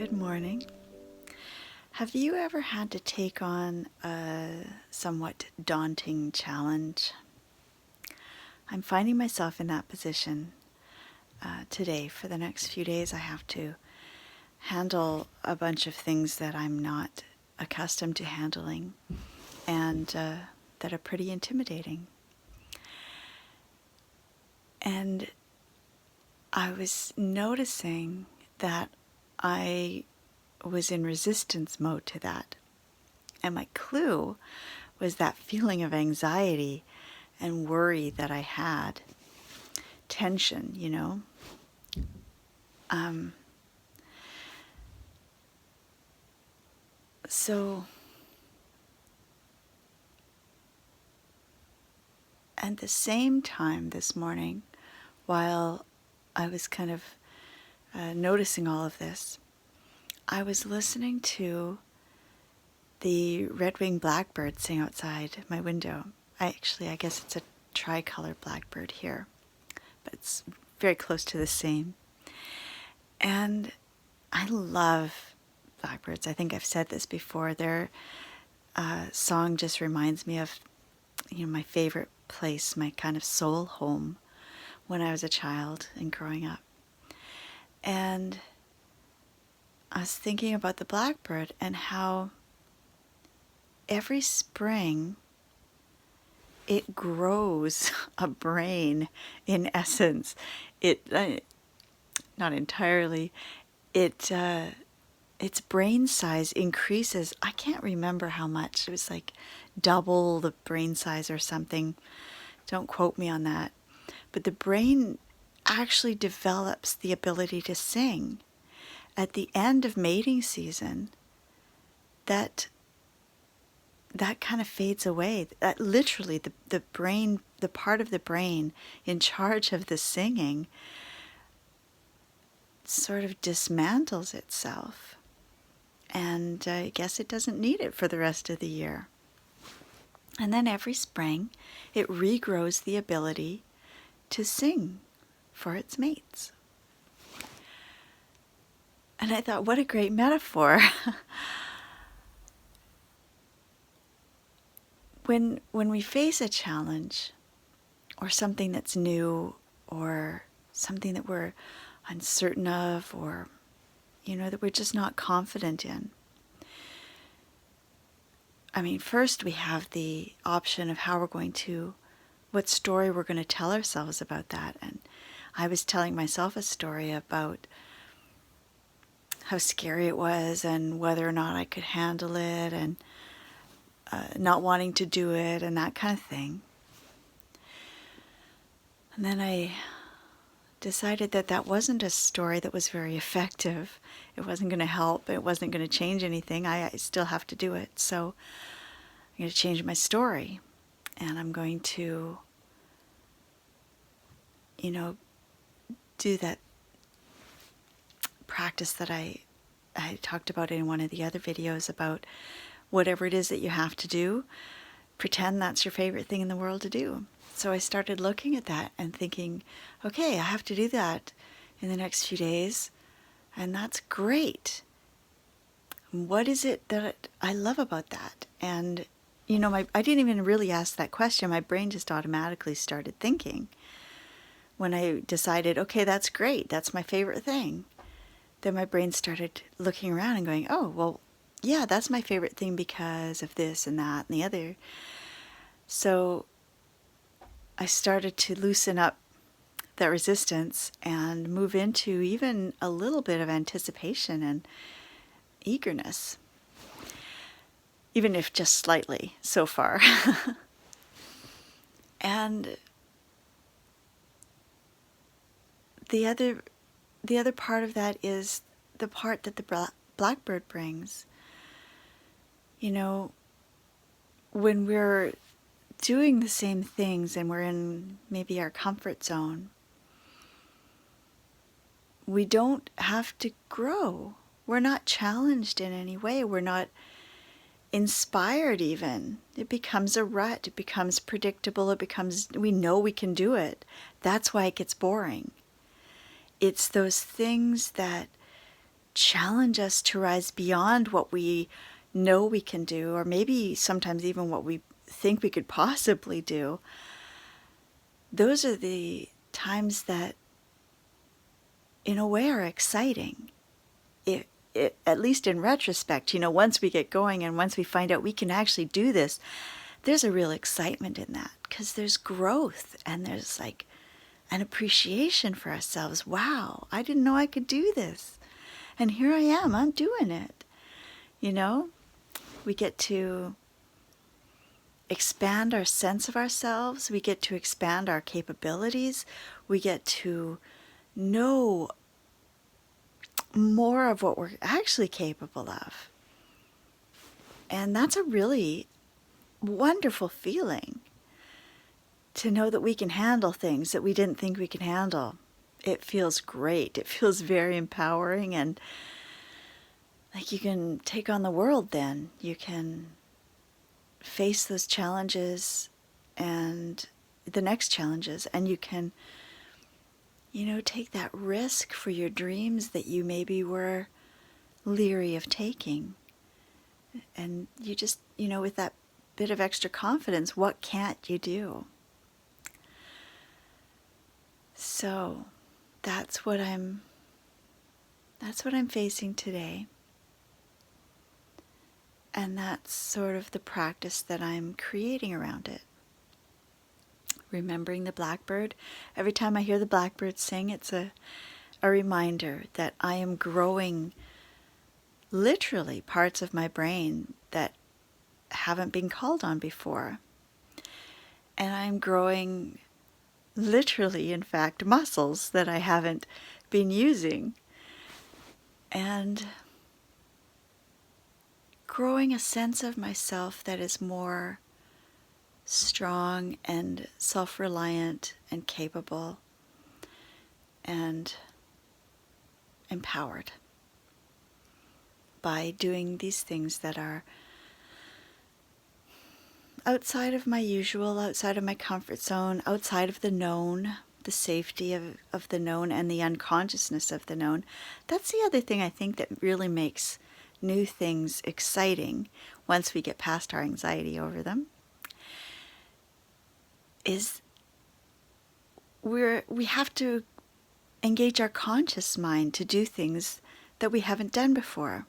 Good morning. Have you ever had to take on a somewhat daunting challenge? I'm finding myself in that position today. For the next few days, I have to handle a bunch of things that I'm not accustomed to handling and that are pretty intimidating. And I was noticing that I was in resistance mode to that. And my clue was that feeling of anxiety and worry that I had. Tension, you know. So, at the same time this morning, while I was kind of noticing all of this, I was listening to the red-winged blackbird sing outside my window. I guess it's a tricolor blackbird here, but it's very close to the same. And I love blackbirds. I think I've said this before. Their song just reminds me of, my favorite place, my kind of soul home when I was a child and growing up. And I was thinking about the blackbird and how every spring it grows a brain, in essence. It not entirely. Its brain size increases. I can't remember how much. It was like double the brain size or something. Don't quote me on that. But the brain actually develops the ability to sing. At the end of mating season, that kind of fades away. That literally the brain, the part of the brain in charge of the singing, sort of dismantles itself. And I guess it doesn't need it for the rest of the year. And then every spring, it regrows the ability to sing for its mates. And I thought, what a great metaphor. When we face a challenge or something that's new or something that we're uncertain of or, that we're just not confident in. I mean, first we have the option of what story we're going to tell ourselves about that. And I was telling myself a story about how scary it was and whether or not I could handle it and not wanting to do it and that kind of thing. And then I decided that wasn't a story that was very effective. It wasn't going to help. It wasn't going to change anything. I still have to do it. So I'm going to change my story. And I'm going to, do that practice that I talked about in one of the other videos about whatever it is that you have to do, pretend that's your favorite thing in the world to do. So I started looking at that and thinking, okay, I have to do that in the next few days, and that's great. What is it that I love about that? And, I didn't even really ask that question. My brain just automatically started thinking. When I decided, okay, that's great, that's my favorite thing, then my brain started looking around and going, oh, well, yeah, that's my favorite thing because of this and that and the other. So I started to loosen up that resistance and move into even a little bit of anticipation and eagerness, even if just slightly so far. And the other part of that is the part that the blackbird brings. When we're doing the same things and we're in maybe our comfort zone, we don't have to grow. We're not challenged in any way. We're not inspired even. It becomes a rut. It becomes predictable. We know we can do it. That's why it gets boring. It's those things that challenge us to rise beyond what we know we can do, or maybe sometimes even what we think we could possibly do, those are the times that, in a way, are exciting. At least in retrospect, once we get going and once we find out we can actually do this, there's a real excitement in that, because there's growth and there's like an appreciation for ourselves. Wow, I didn't know I could do this. And here I am, I'm doing it. We get to expand our sense of ourselves. We get to expand our capabilities. We get to know more of what we're actually capable of. And that's a really wonderful feeling, to know that we can handle things that we didn't think we could handle. It feels great. It feels very empowering, and like you can take on the world then. You can face those challenges and the next challenges, and you can take that risk for your dreams that you maybe were leery of taking. And you just, with that bit of extra confidence, what can't you do? So that's what I'm facing today. And that's sort of the practice that I'm creating around it. Remembering the blackbird. Every time I hear the blackbird sing, it's a reminder that I am growing literally parts of my brain that haven't been called on before. And I'm growing literally, in fact, muscles that I haven't been using. And growing a sense of myself that is more strong and self-reliant and capable and empowered by doing these things that are outside of my usual, outside of my comfort zone, outside of the known, the safety of the known and the unconsciousness of the known. That's the other thing I think that really makes new things exciting once we get past our anxiety over them, is we have to engage our conscious mind to do things that we haven't done before.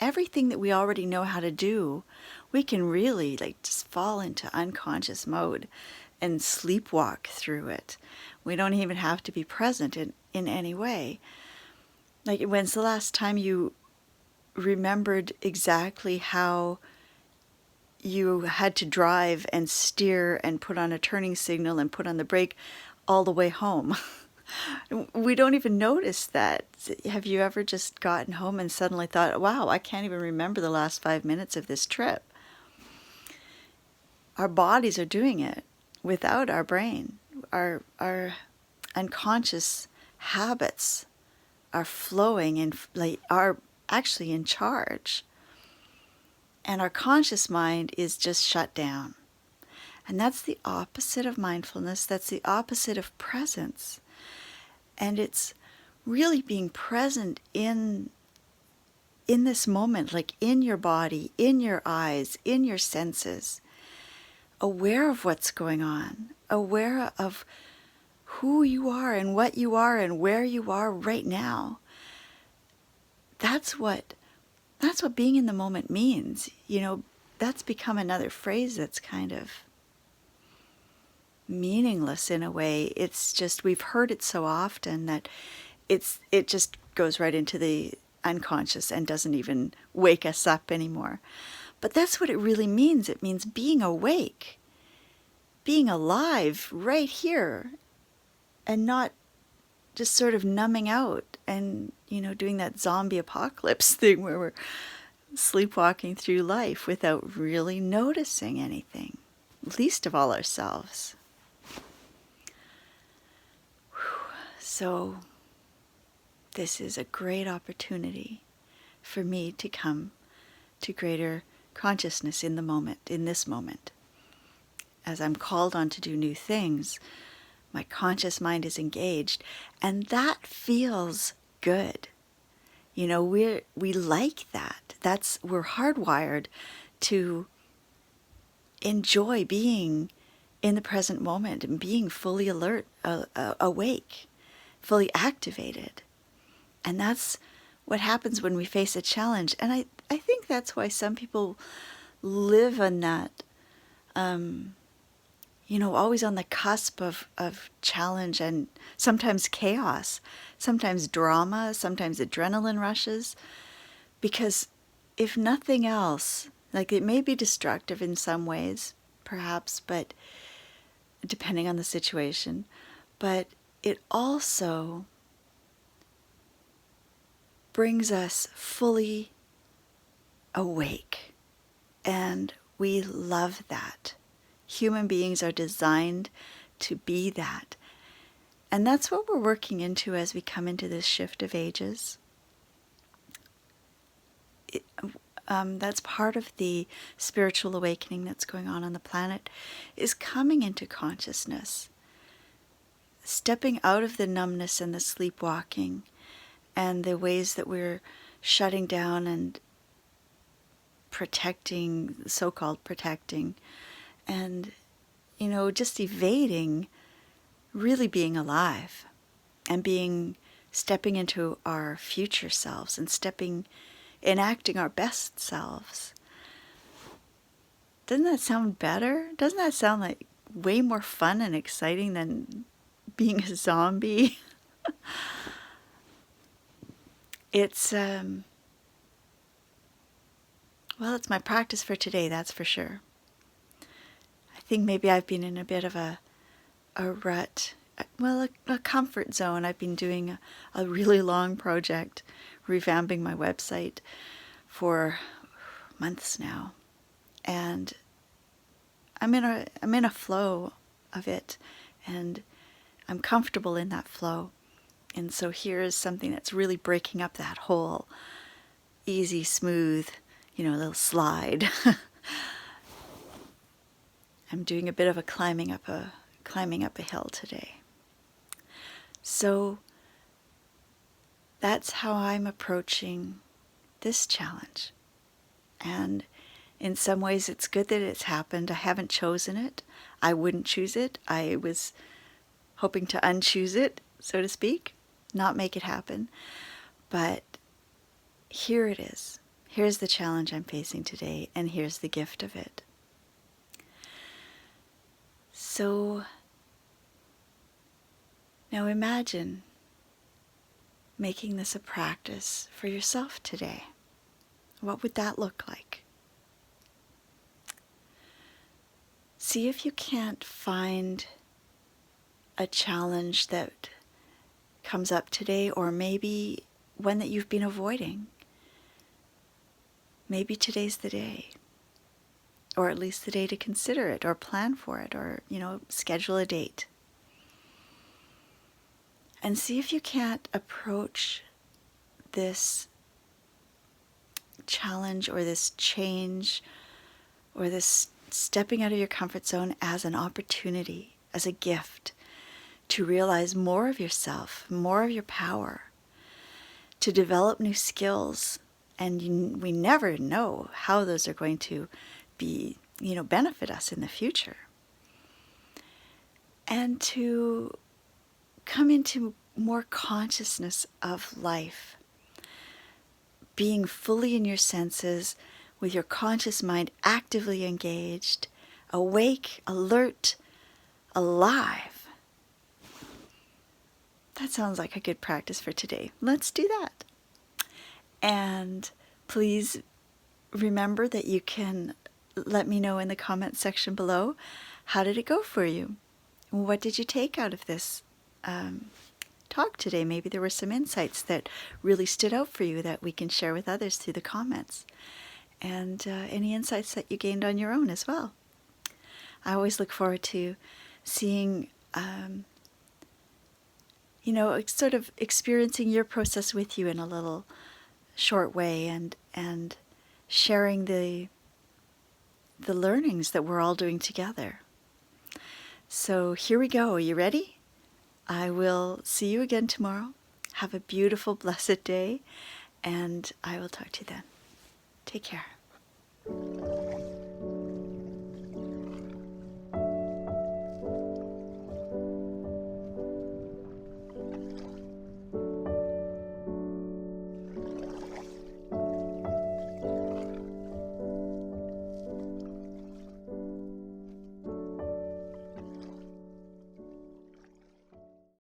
Everything that we already know how to do, we can really just fall into unconscious mode and sleepwalk through it. We don't even have to be present in any way. Like, when's the last time you remembered exactly how you had to drive and steer and put on a turning signal and put on the brake all the way home? We don't even notice that. Have you ever just gotten home and suddenly thought, wow, I can't even remember the last 5 minutes of this trip? Our bodies are doing it without our brain. Our unconscious habits are flowing and are actually in charge. And our conscious mind is just shut down. And that's the opposite of mindfulness. That's the opposite of presence. And it's really being present in this moment, like in your body, in your eyes, in your senses, aware of what's going on, aware of who you are and what you are and where you are right now. That's what being in the moment means. That's become another phrase that's kind of meaningless in a way. It's just, we've heard it so often that it just goes right into the unconscious and doesn't even wake us up anymore. But that's what it really means. It means being awake, being alive right here, and not just sort of numbing out and, doing that zombie apocalypse thing where we're sleepwalking through life without really noticing anything, least of all ourselves. So this is a great opportunity for me to come to greater consciousness in the moment, in this moment. As I'm called on to do new things, my conscious mind is engaged, and that feels good. You know, we like that. We're hardwired to enjoy being in the present moment and being fully alert, awake, fully activated. And that's what happens when we face a challenge. And I think that's why some people live on that, always on the cusp of challenge and sometimes chaos, sometimes drama, sometimes adrenaline rushes. Because if nothing else, like, it may be destructive in some ways, perhaps, but depending on the situation, but it also brings us fully awake. And we love that. Human beings are designed to be that. And that's what we're working into as we come into this shift of ages. That's part of the spiritual awakening that's going on the planet, is coming into consciousness, stepping out of the numbness and the sleepwalking and the ways that we're shutting down and protecting, so-called protecting, and, just evading really being alive and stepping into our future selves and enacting our best selves. Doesn't that sound better? Doesn't that sound like way more fun and exciting than being a zombie? It's, well, it's my practice for today, that's for sure. I think maybe I've been in a bit of a rut, well, a comfort zone. I've been doing a really long project, revamping my website for months now. And I'm in a flow of it, and I'm comfortable in that flow. And so here is something that's really breaking up that whole easy, smooth, little slide. I'm doing a bit of a climbing up a hill today. So that's how I'm approaching this challenge. And in some ways it's good that it's happened. I haven't chosen it. I wouldn't choose it. I was hoping to unchoose it, so to speak, not make it happen. But here it is. Here's the challenge I'm facing today, and here's the gift of it. So now imagine making this a practice for yourself today. What would that look like? See if you can't find a challenge that comes up today, or maybe one that you've been avoiding. Maybe today's the day, or at least the day to consider it, or plan for it, or, schedule a date. And see if you can't approach this challenge or this change or this stepping out of your comfort zone as an opportunity, as a gift to realize more of yourself, more of your power, to develop new skills. And we never know how those are going to be, benefit us in the future. And to come into more consciousness of life, being fully in your senses, with your conscious mind actively engaged, awake, alert, alive. That sounds like a good practice for today. Let's do that. And please remember that you can let me know in the comments section below, how did it go for you? What did you take out of this talk today? Maybe there were some insights that really stood out for you that we can share with others through the comments. And any insights that you gained on your own as well. I always look forward to seeing, sort of experiencing your process with you in a little short way, and sharing the learnings that we're all doing together. So here we go. Are you ready? I will see you again tomorrow. Have a beautiful, blessed day, and I will talk to you then. Take care.